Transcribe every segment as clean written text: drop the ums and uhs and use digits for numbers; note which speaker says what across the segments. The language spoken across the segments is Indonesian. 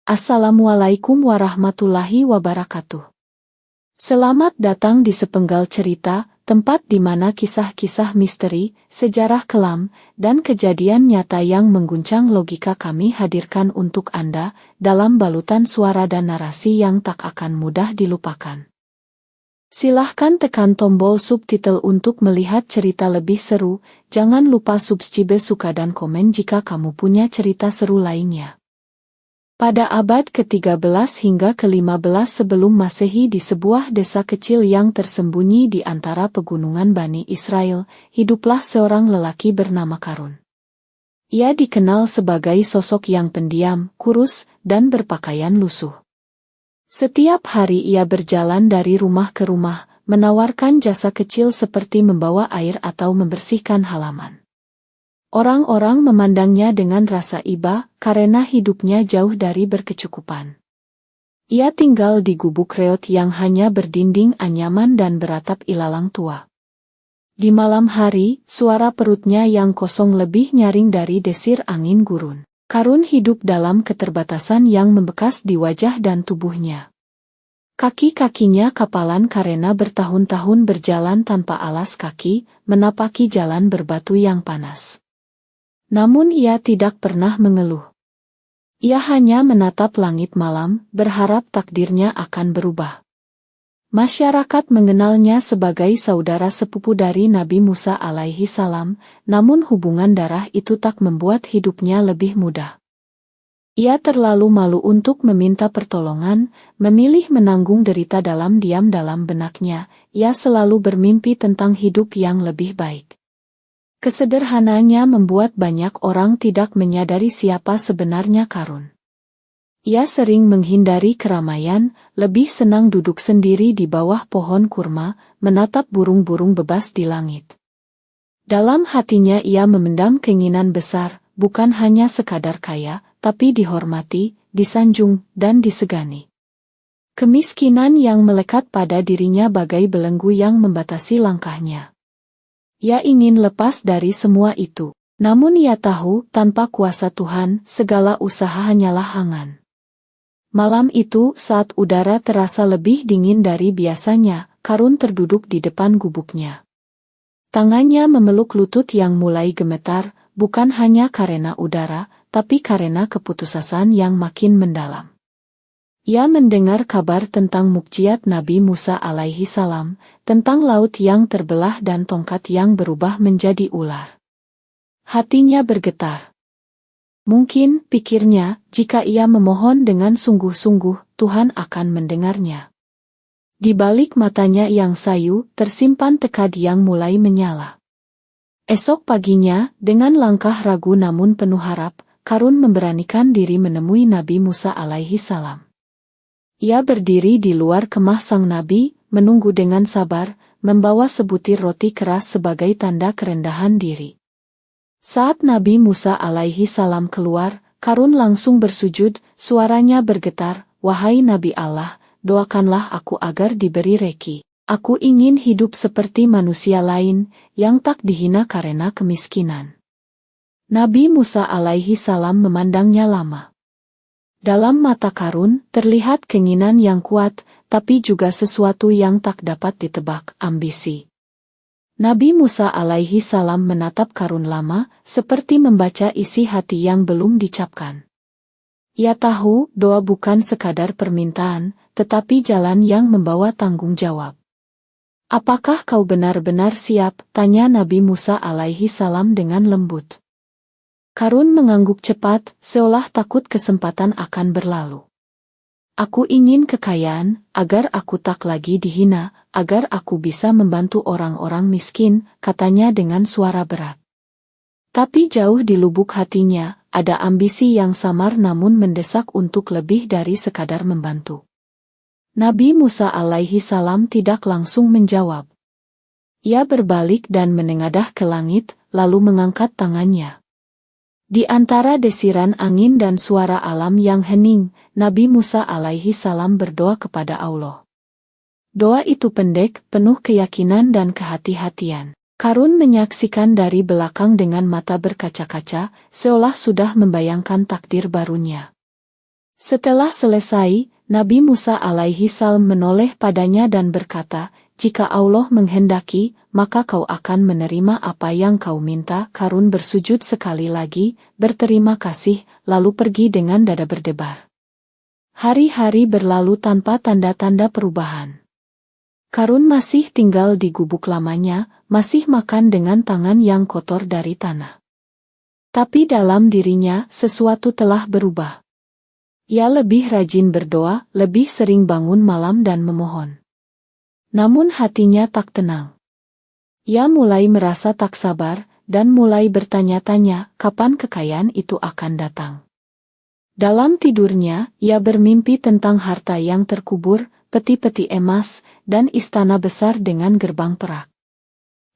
Speaker 1: Assalamualaikum warahmatullahi wabarakatuh. Selamat datang di sepenggal cerita, tempat di mana kisah-kisah misteri, sejarah kelam, dan kejadian nyata yang mengguncang logika kami hadirkan untuk Anda, dalam balutan suara dan narasi yang tak akan mudah dilupakan. Silahkan tekan tombol subtitle untuk melihat cerita lebih seru, jangan lupa subscribe, suka dan komen jika kamu punya cerita seru lainnya. Pada abad ke-13 hingga ke-15 sebelum Masehi di sebuah desa kecil yang tersembunyi di antara pegunungan Bani Israel, hiduplah seorang lelaki bernama Karun. Ia dikenal sebagai sosok yang pendiam, kurus, dan berpakaian lusuh. Setiap hari ia berjalan dari rumah ke rumah, menawarkan jasa kecil seperti membawa air atau membersihkan halaman. Orang-orang memandangnya dengan rasa iba, karena hidupnya jauh dari berkecukupan. Ia tinggal di gubuk reot yang hanya berdinding anyaman dan beratap ilalang tua. Di malam hari, suara perutnya yang kosong lebih nyaring dari desir angin gurun. Karun hidup dalam keterbatasan yang membekas di wajah dan tubuhnya. Kaki-kakinya kapalan karena bertahun-tahun berjalan tanpa alas kaki, menapaki jalan berbatu yang panas. Namun ia tidak pernah mengeluh. Ia hanya menatap langit malam, berharap takdirnya akan berubah. Masyarakat mengenalnya sebagai saudara sepupu dari Nabi Musa alaihi salam, namun hubungan darah itu tak membuat hidupnya lebih mudah. Ia terlalu malu untuk meminta pertolongan, memilih menanggung derita dalam diam dalam benaknya. Ia selalu bermimpi tentang hidup yang lebih baik. Kesederhananya membuat banyak orang tidak menyadari siapa sebenarnya Karun. Ia sering menghindari keramaian, lebih senang duduk sendiri di bawah pohon kurma, menatap burung-burung bebas di langit. Dalam hatinya ia memendam keinginan besar, bukan hanya sekadar kaya, tapi dihormati, disanjung, dan disegani. Kemiskinan yang melekat pada dirinya bagai belenggu yang membatasi langkahnya. Ia ingin lepas dari semua itu. Namun ia tahu, tanpa kuasa Tuhan, segala usaha hanyalah angan. Malam itu, saat udara terasa lebih dingin dari biasanya, Karun terduduk di depan gubuknya. Tangannya memeluk lutut yang mulai gemetar, bukan hanya karena udara, tapi karena keputusasaan yang makin mendalam. Ia mendengar kabar tentang mukjizat Nabi Musa alaihi salam, tentang laut yang terbelah dan tongkat yang berubah menjadi ular. Hatinya bergetar. Mungkin, pikirnya, jika ia memohon dengan sungguh-sungguh, Tuhan akan mendengarnya. Di balik matanya yang sayu, tersimpan tekad yang mulai menyala. Esok paginya, dengan langkah ragu namun penuh harap, Karun memberanikan diri menemui Nabi Musa alaihi salam. Ia berdiri di luar kemah sang nabi, menunggu dengan sabar, membawa sebutir roti keras sebagai tanda kerendahan diri. Saat Nabi Musa alaihi salam keluar, Karun langsung bersujud, suaranya bergetar, "Wahai Nabi Allah, doakanlah aku agar diberi reki. Aku ingin hidup seperti manusia lain, yang tak dihina karena kemiskinan." Nabi Musa alaihi salam memandangnya lama. Dalam mata Karun, terlihat keinginan yang kuat, tapi juga sesuatu yang tak dapat ditebak, ambisi. Nabi Musa alaihi salam menatap Karun lama, seperti membaca isi hati yang belum dicapkan. Ia tahu, doa bukan sekadar permintaan, tetapi jalan yang membawa tanggung jawab. "Apakah kau benar-benar siap?" tanya Nabi Musa alaihi salam dengan lembut. Karun mengangguk cepat, seolah takut kesempatan akan berlalu. "Aku ingin kekayaan, agar aku tak lagi dihina, agar aku bisa membantu orang-orang miskin," katanya dengan suara berat. Tapi jauh di lubuk hatinya, ada ambisi yang samar namun mendesak untuk lebih dari sekadar membantu. Nabi Musa alaihi salam tidak langsung menjawab. Ia berbalik dan menengadah ke langit, lalu mengangkat tangannya. Di antara desiran angin dan suara alam yang hening, Nabi Musa alaihi salam berdoa kepada Allah. Doa itu pendek, penuh keyakinan dan kehati-hatian. Karun menyaksikan dari belakang dengan mata berkaca-kaca, seolah sudah membayangkan takdir barunya. Setelah selesai, Nabi Musa alaihi salam menoleh padanya dan berkata, "Jika Allah menghendaki, maka kau akan menerima apa yang kau minta." Karun bersujud sekali lagi, berterima kasih, lalu pergi dengan dada berdebar. Hari-hari berlalu tanpa tanda-tanda perubahan. Karun masih tinggal di gubuk lamanya, masih makan dengan tangan yang kotor dari tanah. Tapi dalam dirinya, sesuatu telah berubah. Ia lebih rajin berdoa, lebih sering bangun malam dan memohon. Namun hatinya tak tenang. Ia mulai merasa tak sabar, dan mulai bertanya-tanya, kapan kekayaan itu akan datang. Dalam tidurnya, ia bermimpi tentang harta yang terkubur, peti-peti emas, dan istana besar dengan gerbang perak.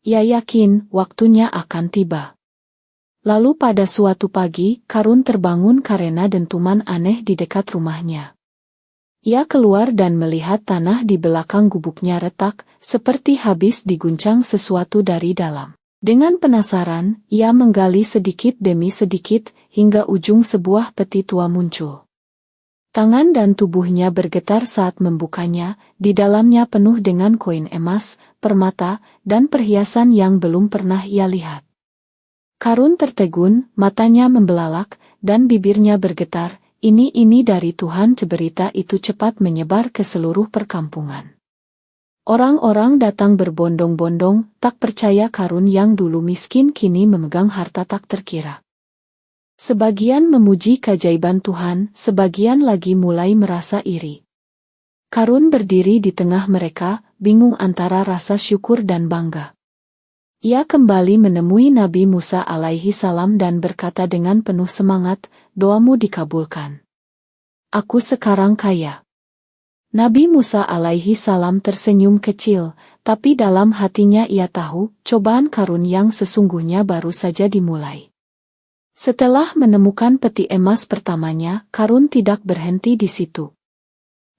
Speaker 1: Ia yakin waktunya akan tiba. Lalu pada suatu pagi, Karun terbangun karena dentuman aneh di dekat rumahnya. Ia keluar dan melihat tanah di belakang gubuknya retak, seperti habis diguncang sesuatu dari dalam. Dengan penasaran, ia menggali sedikit demi sedikit, hingga ujung sebuah peti tua muncul. Tangan dan tubuhnya bergetar saat membukanya, di dalamnya penuh dengan koin emas, permata, dan perhiasan yang belum pernah ia lihat. Karun tertegun, matanya membelalak, dan bibirnya bergetar. Ini dari Tuhan. Berita itu cepat menyebar ke seluruh perkampungan. Orang-orang datang berbondong-bondong, tak percaya Karun yang dulu miskin kini memegang harta tak terkira. Sebagian memuji keajaiban Tuhan, sebagian lagi mulai merasa iri. Karun berdiri di tengah mereka, bingung antara rasa syukur dan bangga. Ia kembali menemui Nabi Musa alaihi salam dan berkata dengan penuh semangat, "Doamu dikabulkan. Aku sekarang kaya." Nabi Musa alaihi salam tersenyum kecil, tapi dalam hatinya ia tahu, cobaan Karun yang sesungguhnya baru saja dimulai. Setelah menemukan peti emas pertamanya, Karun tidak berhenti di situ.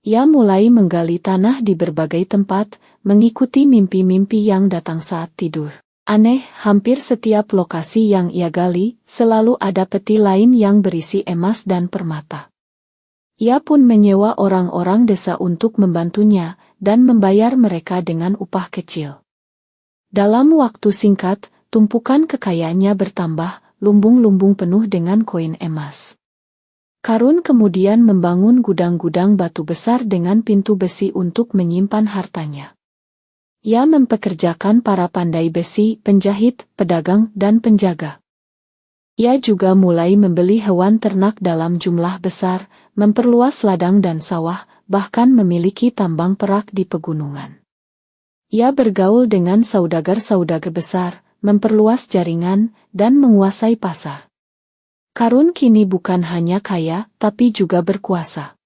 Speaker 1: Ia mulai menggali tanah di berbagai tempat, mengikuti mimpi-mimpi yang datang saat tidur. Aneh, hampir setiap lokasi yang ia gali, selalu ada peti lain yang berisi emas dan permata. Ia pun menyewa orang-orang desa untuk membantunya, dan membayar mereka dengan upah kecil. Dalam waktu singkat, tumpukan kekayaannya bertambah, lumbung-lumbung penuh dengan koin emas. Karun kemudian membangun gudang-gudang batu besar dengan pintu besi untuk menyimpan hartanya. Ia mempekerjakan para pandai besi, penjahit, pedagang, dan penjaga. Ia juga mulai membeli hewan ternak dalam jumlah besar, memperluas ladang dan sawah, bahkan memiliki tambang perak di pegunungan. Ia bergaul dengan saudagar-saudagar besar, memperluas jaringan, dan menguasai pasar. Karun kini bukan hanya kaya, tapi juga berkuasa.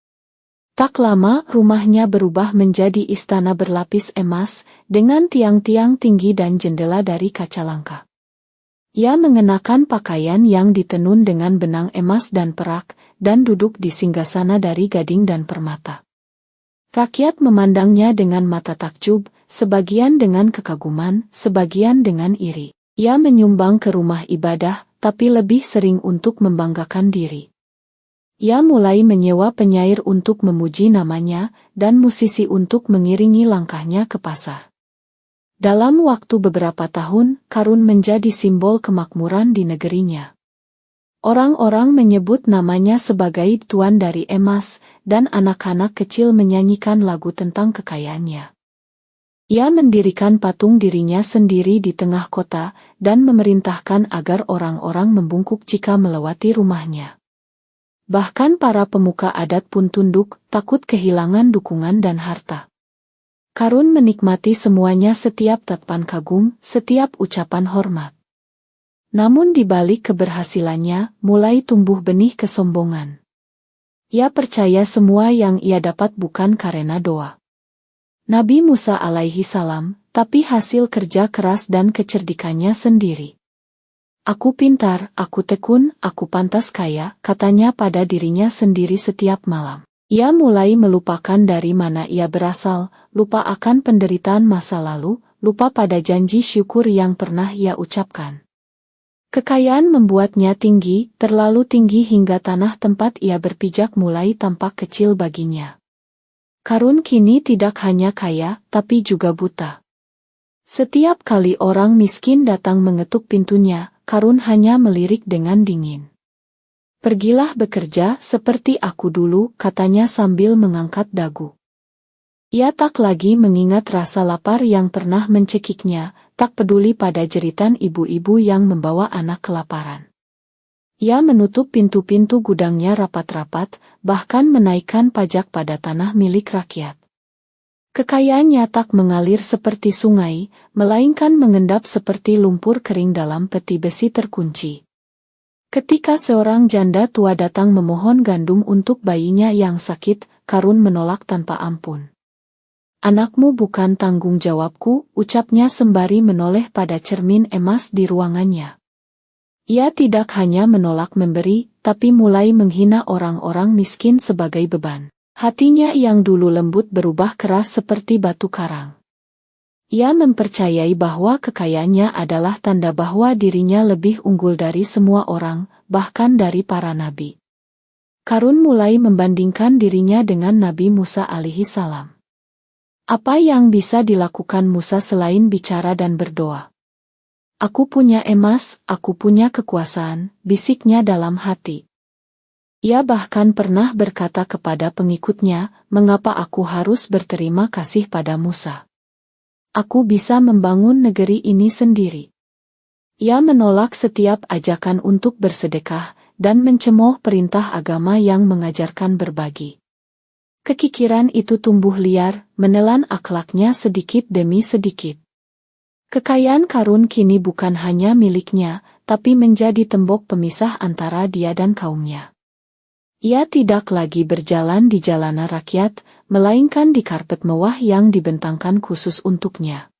Speaker 1: Tak lama, rumahnya berubah menjadi istana berlapis emas, dengan tiang-tiang tinggi dan jendela dari kaca langka. Ia mengenakan pakaian yang ditenun dengan benang emas dan perak, dan duduk di singgasana dari gading dan permata. Rakyat memandangnya dengan mata takjub, sebagian dengan kekaguman, sebagian dengan iri. Ia menyumbang ke rumah ibadah, tapi lebih sering untuk membanggakan diri. Ia mulai menyewa penyair untuk memuji namanya, dan musisi untuk mengiringi langkahnya ke pasar. Dalam waktu beberapa tahun, Karun menjadi simbol kemakmuran di negerinya. Orang-orang menyebut namanya sebagai Tuan dari Emas, dan anak-anak kecil menyanyikan lagu tentang kekayaannya. Ia mendirikan patung dirinya sendiri di tengah kota, dan memerintahkan agar orang-orang membungkuk jika melewati rumahnya. Bahkan para pemuka adat pun tunduk, takut kehilangan dukungan dan harta. Karun menikmati semuanya, setiap tatapan kagum, setiap ucapan hormat. Namun di balik keberhasilannya, mulai tumbuh benih kesombongan. Ia percaya semua yang ia dapat bukan karena doa Nabi Musa alaihi salam, tapi hasil kerja keras dan kecerdikannya sendiri. "Aku pintar, aku tekun, aku pantas kaya," katanya pada dirinya sendiri setiap malam. Ia mulai melupakan dari mana ia berasal, lupa akan penderitaan masa lalu, lupa pada janji syukur yang pernah ia ucapkan. Kekayaan membuatnya tinggi, terlalu tinggi hingga tanah tempat ia berpijak mulai tampak kecil baginya. Karun kini tidak hanya kaya, tapi juga buta. Setiap kali orang miskin datang mengetuk pintunya, Karun hanya melirik dengan dingin. "Pergilah bekerja seperti aku dulu," katanya sambil mengangkat dagu. Ia tak lagi mengingat rasa lapar yang pernah mencekiknya, tak peduli pada jeritan ibu-ibu yang membawa anak kelaparan. Ia menutup pintu-pintu gudangnya rapat-rapat, bahkan menaikkan pajak pada tanah milik rakyat. Kekayaannya tak mengalir seperti sungai, melainkan mengendap seperti lumpur kering dalam peti besi terkunci. Ketika seorang janda tua datang memohon gandum untuk bayinya yang sakit, Karun menolak tanpa ampun. "Anakmu bukan tanggung jawabku," ucapnya sembari menoleh pada cermin emas di ruangannya. Ia tidak hanya menolak memberi, tapi mulai menghina orang-orang miskin sebagai beban. Hatinya yang dulu lembut berubah keras seperti batu karang. Ia mempercayai bahwa kekayaannya adalah tanda bahwa dirinya lebih unggul dari semua orang, bahkan dari para nabi. Karun mulai membandingkan dirinya dengan Nabi Musa alaihi salam. Apa yang bisa dilakukan Musa selain bicara dan berdoa? "Aku punya emas, aku punya kekuasaan," bisiknya dalam hati. Ia bahkan pernah berkata kepada pengikutnya, "Mengapa aku harus berterima kasih pada Musa? Aku bisa membangun negeri ini sendiri." Ia menolak setiap ajakan untuk bersedekah, dan mencemooh perintah agama yang mengajarkan berbagi. Kekikiran itu tumbuh liar, menelan akhlaknya sedikit demi sedikit. Kekayaan Karun kini bukan hanya miliknya, tapi menjadi tembok pemisah antara dia dan kaumnya. Ia tidak lagi berjalan di jalanan rakyat, melainkan di karpet mewah yang dibentangkan khusus untuknya.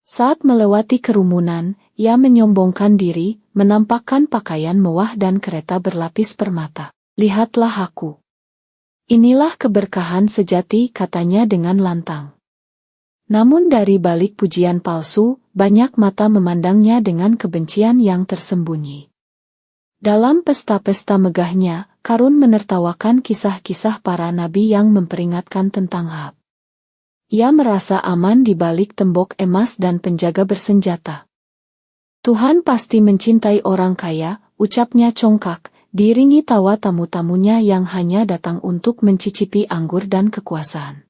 Speaker 1: Saat melewati kerumunan, ia menyombongkan diri, menampakkan pakaian mewah dan kereta berlapis permata. "Lihatlah aku. Inilah keberkahan sejati," katanya dengan lantang. Namun dari balik pujian palsu, banyak mata memandangnya dengan kebencian yang tersembunyi. Dalam pesta-pesta megahnya, Karun menertawakan kisah-kisah para nabi yang memperingatkan tentang Ahab. Ia merasa aman di balik tembok emas dan penjaga bersenjata. "Tuhan pasti mencintai orang kaya," ucapnya congkak, diiringi tawa tamu-tamunya yang hanya datang untuk mencicipi anggur dan kekuasaan.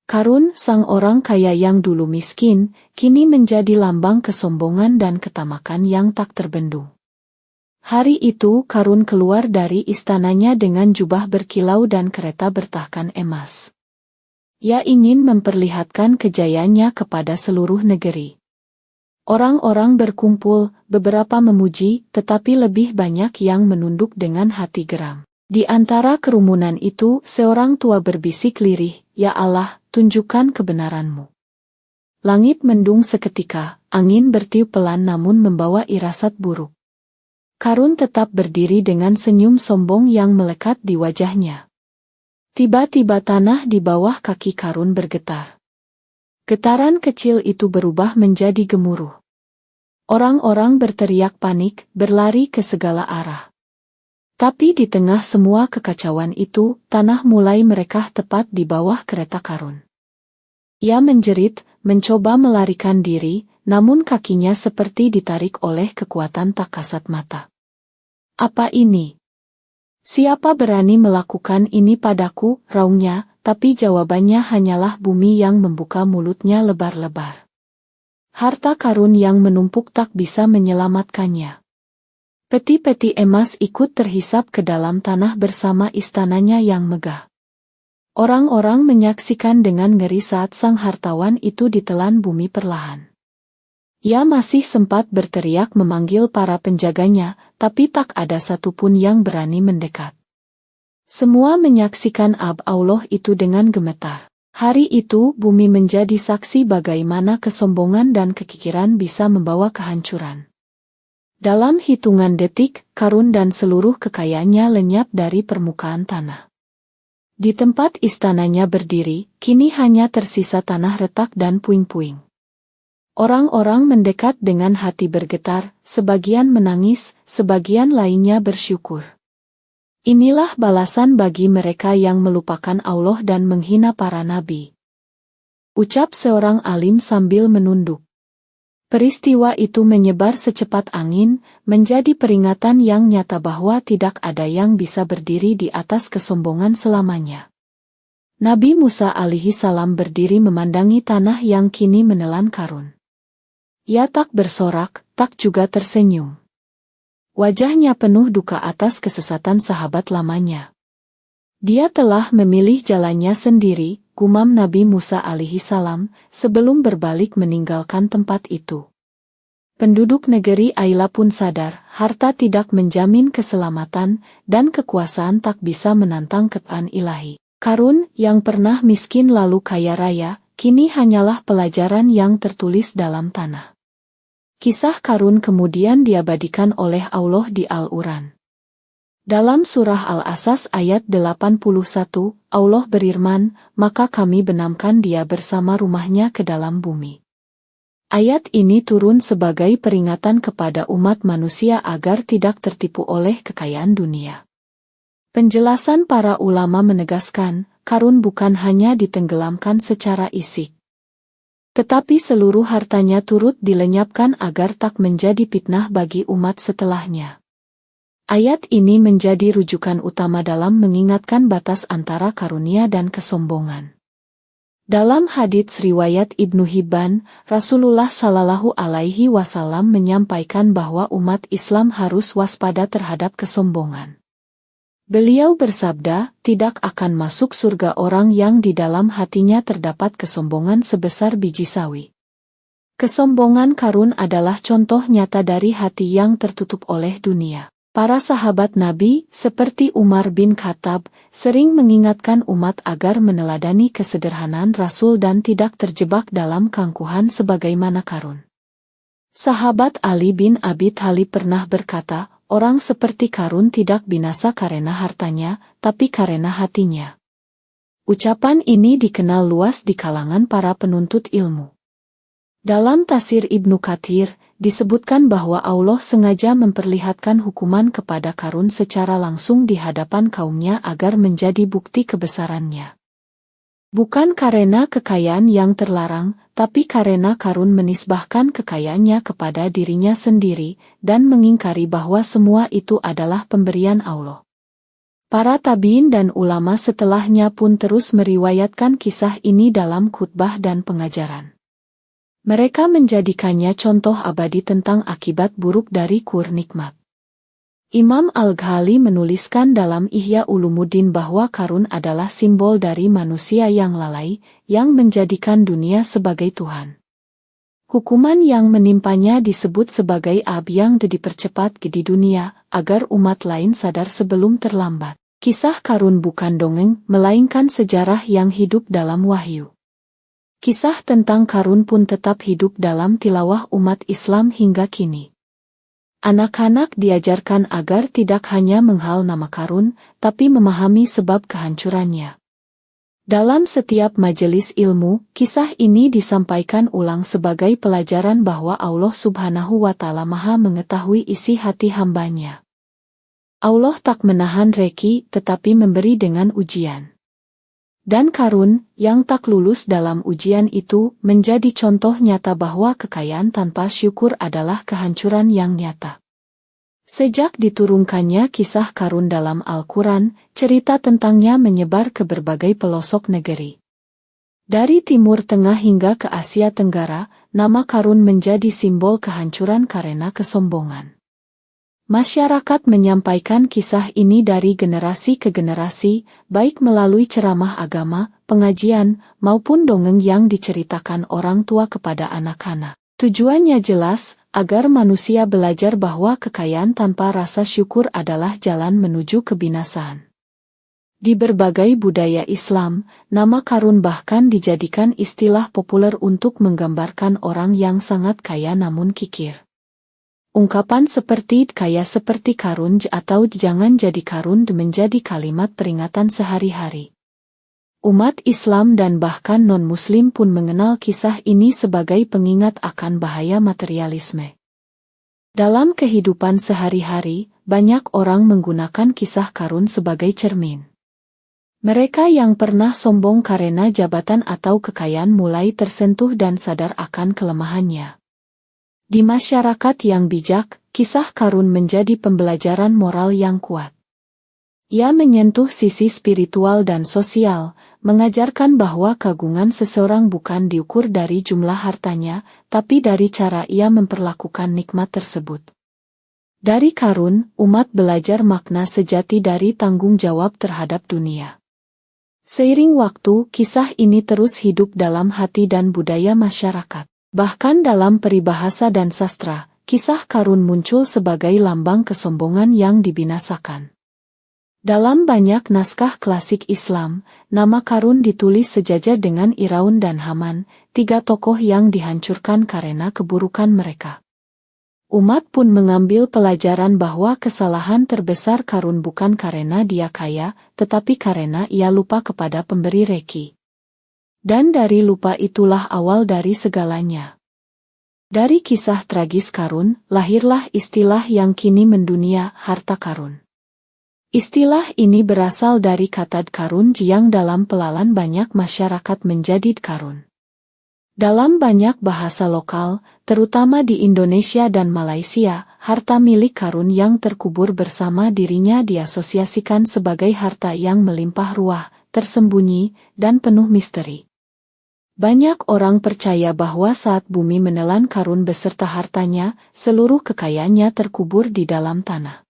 Speaker 1: Karun, sang orang kaya yang dulu miskin, kini menjadi lambang kesombongan dan ketamakan yang tak terbendung. Hari itu Karun keluar dari istananya dengan jubah berkilau dan kereta bertahkan emas. Ia ingin memperlihatkan kejayaannya kepada seluruh negeri. Orang-orang berkumpul, beberapa memuji, tetapi lebih banyak yang menunduk dengan hati geram. Di antara kerumunan itu, seorang tua berbisik lirih, "Ya Allah, tunjukkan kebenaran-Mu." Langit mendung seketika, angin bertiup pelan namun membawa irasat buruk. Karun tetap berdiri dengan senyum sombong yang melekat di wajahnya. Tiba-tiba tanah di bawah kaki Karun bergetar. Getaran kecil itu berubah menjadi gemuruh. Orang-orang berteriak panik, berlari ke segala arah. Tapi di tengah semua kekacauan itu, tanah mulai merekah tepat di bawah kereta Karun. Ia menjerit, mencoba melarikan diri, namun kakinya seperti ditarik oleh kekuatan tak kasat mata. "Apa ini? Siapa berani melakukan ini padaku?" raungnya, tapi jawabannya hanyalah bumi yang membuka mulutnya lebar-lebar. Harta Karun yang menumpuk tak bisa menyelamatkannya. Peti-peti emas ikut terhisap ke dalam tanah bersama istananya yang megah. Orang-orang menyaksikan dengan ngeri saat sang hartawan itu ditelan bumi perlahan. Ia masih sempat berteriak memanggil para penjaganya, tapi tak ada satupun yang berani mendekat. Semua menyaksikan Allah itu dengan gemetar. Hari itu bumi menjadi saksi bagaimana kesombongan dan kekikiran bisa membawa kehancuran. Dalam hitungan detik, Karun dan seluruh kekayaannya lenyap dari permukaan tanah. Di tempat istananya berdiri, kini hanya tersisa tanah retak dan puing-puing. Orang-orang mendekat dengan hati bergetar, sebagian menangis, sebagian lainnya bersyukur. Inilah balasan bagi mereka yang melupakan Allah dan menghina para nabi. Ucap seorang alim sambil menunduk. Peristiwa itu menyebar secepat angin, menjadi peringatan yang nyata bahwa tidak ada yang bisa berdiri di atas kesombongan selamanya. Nabi Musa alaihi salam berdiri memandangi tanah yang kini menelan karun. Ia tak bersorak, tak juga tersenyum. Wajahnya penuh duka atas kesesatan sahabat lamanya. Dia telah memilih jalannya sendiri, gumam Nabi Musa alaihi salam, sebelum berbalik meninggalkan tempat itu. Penduduk negeri Aila pun sadar, harta tidak menjamin keselamatan, dan kekuasaan tak bisa menantang keadaan ilahi. Karun, yang pernah miskin lalu kaya raya, kini hanyalah pelajaran yang tertulis dalam tanah. Kisah Karun kemudian diabadikan oleh Allah di Al-Quran. Dalam surah Al-Asas ayat 81, Allah berfirman, maka kami benamkan dia bersama rumahnya ke dalam bumi. Ayat ini turun sebagai peringatan kepada umat manusia agar tidak tertipu oleh kekayaan dunia. Penjelasan para ulama menegaskan, Karun bukan hanya ditenggelamkan secara isik, tetapi seluruh hartanya turut dilenyapkan agar tak menjadi fitnah bagi umat setelahnya. Ayat ini menjadi rujukan utama dalam mengingatkan batas antara karunia dan kesombongan. Dalam hadits riwayat Ibnu Hibban, Rasulullah Shallallahu Alaihi Wasallam menyampaikan bahwa umat Islam harus waspada terhadap kesombongan. Beliau bersabda, tidak akan masuk surga orang yang di dalam hatinya terdapat kesombongan sebesar biji sawi. Kesombongan Karun adalah contoh nyata dari hati yang tertutup oleh dunia. Para sahabat Nabi, seperti Umar bin Khattab, sering mengingatkan umat agar meneladani kesederhanaan Rasul dan tidak terjebak dalam keangkuhan sebagaimana Karun. Sahabat Ali bin Abi Thalib pernah berkata, orang seperti Karun tidak binasa karena hartanya, tapi karena hatinya. Ucapan ini dikenal luas di kalangan para penuntut ilmu. Dalam tafsir Ibnu Katsir, disebutkan bahwa Allah sengaja memperlihatkan hukuman kepada Karun secara langsung di hadapan kaumnya agar menjadi bukti kebesarannya. Bukan karena kekayaan yang terlarang, tapi karena Karun menisbahkan kekayaannya kepada dirinya sendiri, dan mengingkari bahwa semua itu adalah pemberian Allah. Para tabiin dan ulama setelahnya pun terus meriwayatkan kisah ini dalam khutbah dan pengajaran. Mereka menjadikannya contoh abadi tentang akibat buruk dari kur nikmat. Imam Al-Ghazali menuliskan dalam Ihya Ulumuddin bahwa Karun adalah simbol dari manusia yang lalai, yang menjadikan dunia sebagai Tuhan. Hukuman yang menimpanya disebut sebagai azab yang dipercepat di dunia, agar umat lain sadar sebelum terlambat. Kisah Karun bukan dongeng, melainkan sejarah yang hidup dalam wahyu. Kisah tentang Karun pun tetap hidup dalam tilawah umat Islam hingga kini. Anak-anak diajarkan agar tidak hanya menghal nama Karun, tapi memahami sebab kehancurannya. Dalam setiap majelis ilmu, kisah ini disampaikan ulang sebagai pelajaran bahwa Allah Subhanahu wa Ta'ala Maha mengetahui isi hati hambanya. Allah tak menahan reki, tetapi memberi dengan ujian. Dan Karun, yang tak lulus dalam ujian itu, menjadi contoh nyata bahwa kekayaan tanpa syukur adalah kehancuran yang nyata. Sejak diturunkannya kisah Karun dalam Al-Quran, cerita tentangnya menyebar ke berbagai pelosok negeri. Dari Timur Tengah hingga ke Asia Tenggara, nama Karun menjadi simbol kehancuran karena kesombongan. Masyarakat menyampaikan kisah ini dari generasi ke generasi, baik melalui ceramah agama, pengajian, maupun dongeng yang diceritakan orang tua kepada anak-anak. Tujuannya jelas, agar manusia belajar bahwa kekayaan tanpa rasa syukur adalah jalan menuju kebinasaan. Di berbagai budaya Islam, nama Karun bahkan dijadikan istilah populer untuk menggambarkan orang yang sangat kaya namun kikir. Ungkapan seperti kaya seperti Karun atau jangan jadi Karun menjadi kalimat peringatan sehari-hari. Umat Islam dan bahkan non-Muslim pun mengenal kisah ini sebagai pengingat akan bahaya materialisme. Dalam kehidupan sehari-hari, banyak orang menggunakan kisah Qarun sebagai cermin. Mereka yang pernah sombong karena jabatan atau kekayaan mulai tersentuh dan sadar akan kelemahannya. Di masyarakat yang bijak, kisah Qarun menjadi pembelajaran moral yang kuat. Ia menyentuh sisi spiritual dan sosial, mengajarkan bahwa keagungan seseorang bukan diukur dari jumlah hartanya, tapi dari cara ia memperlakukan nikmat tersebut. Dari Qarun, umat belajar makna sejati dari tanggung jawab terhadap dunia. Seiring waktu, kisah ini terus hidup dalam hati dan budaya masyarakat. Bahkan dalam peribahasa dan sastra, kisah Qarun muncul sebagai lambang kesombongan yang dibinasakan. Dalam banyak naskah klasik Islam, nama Qarun ditulis sejajar dengan Iraun dan Haman, tiga tokoh yang dihancurkan karena keburukan mereka. Umat pun mengambil pelajaran bahwa kesalahan terbesar Qarun bukan karena dia kaya, tetapi karena ia lupa kepada pemberi reki. Dan dari lupa itulah awal dari segalanya. Dari kisah tragis Qarun, lahirlah istilah yang kini mendunia, harta karun. Istilah ini berasal dari kata karun yang dalam pelalan banyak masyarakat menjadi karun. Dalam banyak bahasa lokal, terutama di Indonesia dan Malaysia, harta milik Qarun yang terkubur bersama dirinya diasosiasikan sebagai harta yang melimpah ruah, tersembunyi, dan penuh misteri. Banyak orang percaya bahwa saat bumi menelan Qarun beserta hartanya, seluruh kekayaannya terkubur di dalam tanah.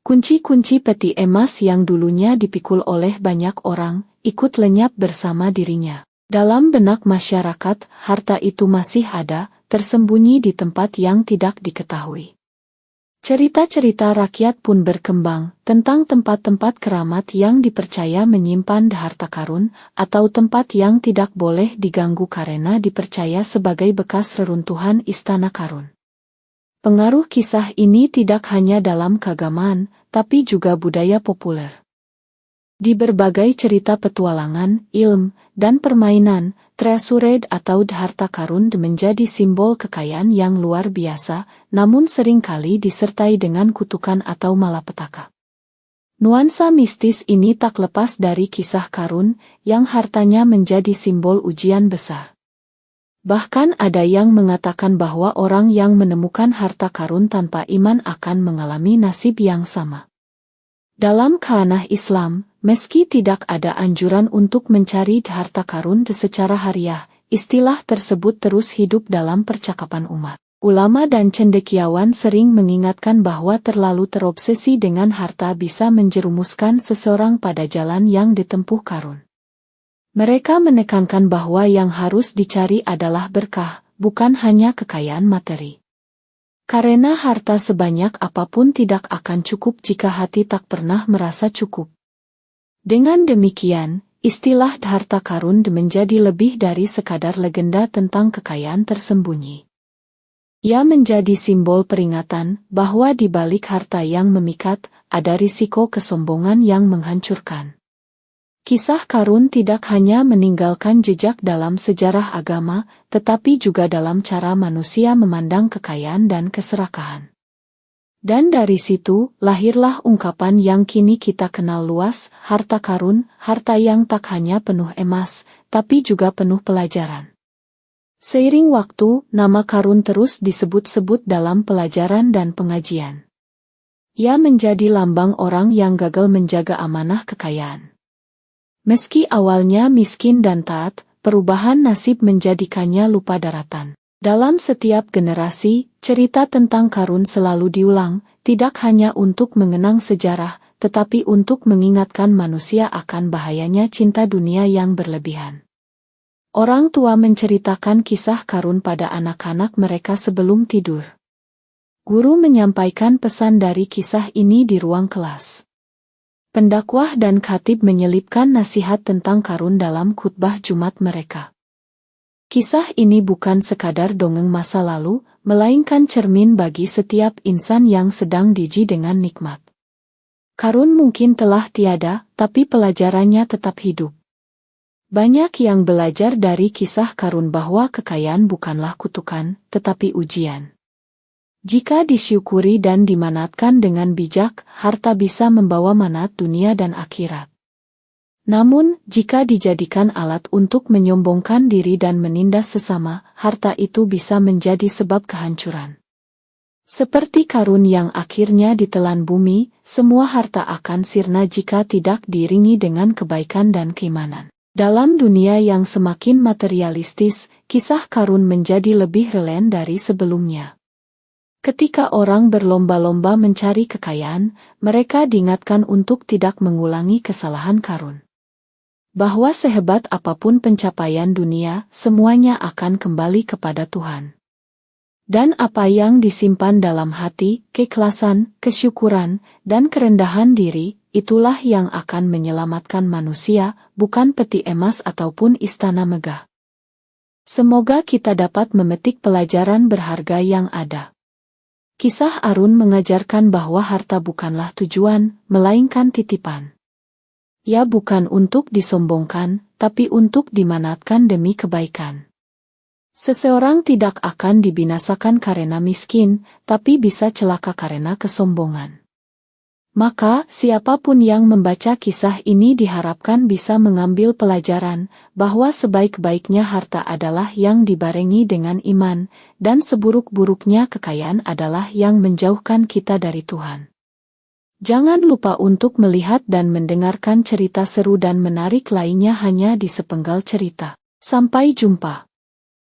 Speaker 1: Kunci-kunci peti emas yang dulunya dipikul oleh banyak orang, ikut lenyap bersama dirinya. Dalam benak masyarakat, harta itu masih ada, tersembunyi di tempat yang tidak diketahui. Cerita-cerita rakyat pun berkembang tentang tempat-tempat keramat yang dipercaya menyimpan harta karun, atau tempat yang tidak boleh diganggu karena dipercaya sebagai bekas reruntuhan istana Qarun. Pengaruh kisah ini tidak hanya dalam keagamaan, tapi juga budaya populer. Di berbagai cerita petualangan, ilmu, dan permainan, treasure atau harta karun menjadi simbol kekayaan yang luar biasa, namun seringkali disertai dengan kutukan atau malapetaka. Nuansa mistis ini tak lepas dari kisah Qarun, yang hartanya menjadi simbol ujian besar. Bahkan ada yang mengatakan bahwa orang yang menemukan harta karun tanpa iman akan mengalami nasib yang sama. Dalam khanah Islam, meski tidak ada anjuran untuk mencari harta karun secara hariah, istilah tersebut terus hidup dalam percakapan umat. Ulama dan cendekiawan sering mengingatkan bahwa terlalu terobsesi dengan harta bisa menjerumuskan seseorang pada jalan yang ditempuh Qarun. Mereka menekankan bahwa yang harus dicari adalah berkah, bukan hanya kekayaan materi. Karena harta sebanyak apapun tidak akan cukup jika hati tak pernah merasa cukup. Dengan demikian, istilah harta karun menjadi lebih dari sekadar legenda tentang kekayaan tersembunyi. Ia menjadi simbol peringatan bahwa di balik harta yang memikat, ada risiko kesombongan yang menghancurkan. Kisah Qarun tidak hanya meninggalkan jejak dalam sejarah agama, tetapi juga dalam cara manusia memandang kekayaan dan keserakahan. Dan dari situ, lahirlah ungkapan yang kini kita kenal luas, harta Qarun, harta yang tak hanya penuh emas, tapi juga penuh pelajaran. Seiring waktu, nama Qarun terus disebut-sebut dalam pelajaran dan pengajian. Ia menjadi lambang orang yang gagal menjaga amanah kekayaan. Meski awalnya miskin dan taat, perubahan nasib menjadikannya lupa daratan. Dalam setiap generasi, cerita tentang Qarun selalu diulang, tidak hanya untuk mengenang sejarah, tetapi untuk mengingatkan manusia akan bahayanya cinta dunia yang berlebihan. Orang tua menceritakan kisah Qarun pada anak-anak mereka sebelum tidur. Guru menyampaikan pesan dari kisah ini di ruang kelas. Pendakwah dan khatib menyelipkan nasihat tentang Qarun dalam khutbah Jumat mereka. Kisah ini bukan sekadar dongeng masa lalu, melainkan cermin bagi setiap insan yang sedang diuji dengan nikmat. Qarun mungkin telah tiada, tapi pelajarannya tetap hidup. Banyak yang belajar dari kisah Karun bahwa kekayaan bukanlah kutukan, tetapi ujian. Jika disyukuri dan dimanfaatkan dengan bijak, harta bisa membawa manfaat dunia dan akhirat. Namun, jika dijadikan alat untuk menyombongkan diri dan menindas sesama, harta itu bisa menjadi sebab kehancuran. Seperti Karun yang akhirnya ditelan bumi, semua harta akan sirna jika tidak diiringi dengan kebaikan dan keimanan. Dalam dunia yang semakin materialistis, kisah Karun menjadi lebih relevan dari sebelumnya. Ketika orang berlomba-lomba mencari kekayaan, mereka diingatkan untuk tidak mengulangi kesalahan Karun. Bahwa sehebat apapun pencapaian dunia, semuanya akan kembali kepada Tuhan. Dan apa yang disimpan dalam hati, keikhlasan, kesyukuran, dan kerendahan diri, itulah yang akan menyelamatkan manusia, bukan peti emas ataupun istana megah. Semoga kita dapat memetik pelajaran berharga yang ada. Kisah Arun mengajarkan bahwa harta bukanlah tujuan, melainkan titipan. Ia bukan untuk disombongkan, tapi untuk dimanfaatkan demi kebaikan. Seseorang tidak akan dibinasakan karena miskin, tapi bisa celaka karena kesombongan. Maka, siapapun yang membaca kisah ini diharapkan bisa mengambil pelajaran, bahwa sebaik-baiknya harta adalah yang dibarengi dengan iman, dan seburuk-buruknya kekayaan adalah yang menjauhkan kita dari Tuhan. Jangan lupa untuk melihat dan mendengarkan cerita seru dan menarik lainnya hanya di Sepenggal Cerita. Sampai jumpa.